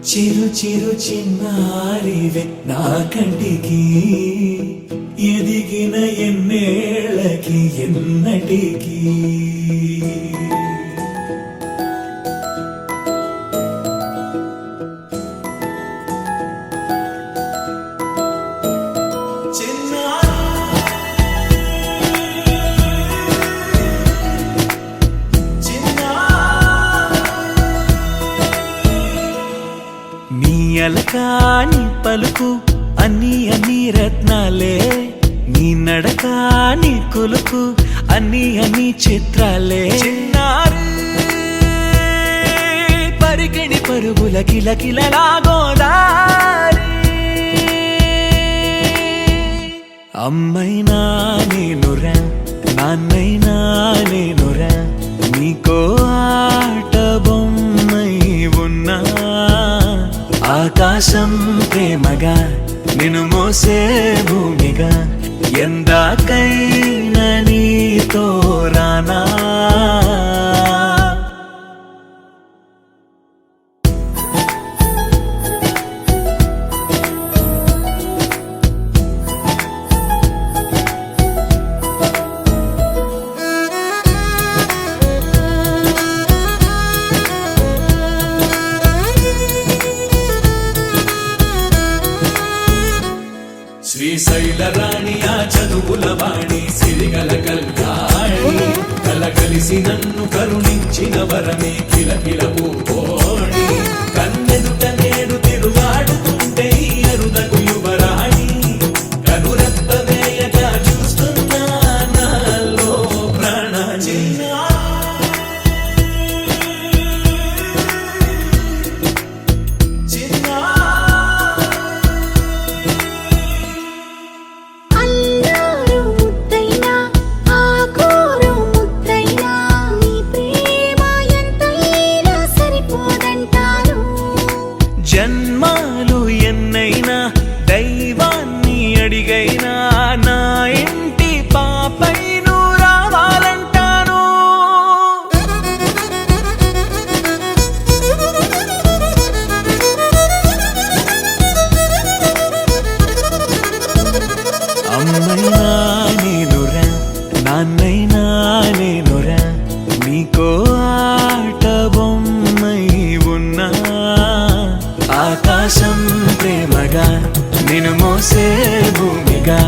చిరు చిరు చిన్నారివే నా కంటికి ఎదిగిన ఎన్నేళ్ళకి ఎన్నటికి అలకాని పలుకు అన్ని అన్ని రత్నాలే నీ నడకాని కొలుకు అన్ని అన్ని చిత్రాలే పరికిణి పరుగుల కిలకిలలాగోదారి అమ్మైనా నేనురా నాన్నైనా నేనురా నీకో ఆట బొమ్మై ఉన్నా ఆకాశం ప్రేమగా నిన్ను మోసే భూమిగా ఎందాకైనా నీతో రానా శ్రీశైల రాణి ఆ చదువుల వాణి సిరిగల కల్యాణి కలగలిసి నన్ను కరుణించిన వరమే కిలకిల పూకోణి కన్నెదుట నేడు తిరుగాడుతుంటే అరుదకు యువరాణి కనురెప్ప వేయగా చూస్తున్నా నాలో ప్రాణాన్ని జన్మాలు ఎన్నైనా దైవాన్ని అడిగైనా నా ఇంటి పాపై నువ్వు రావాలంటాను అమ్మైనా నేనురా నాన్నైనా నేనురా నీకో ఆట బొమ్మై ఉన్నా ఆకాశం ప్రేమగా నిన్ను మోసే భూమిగా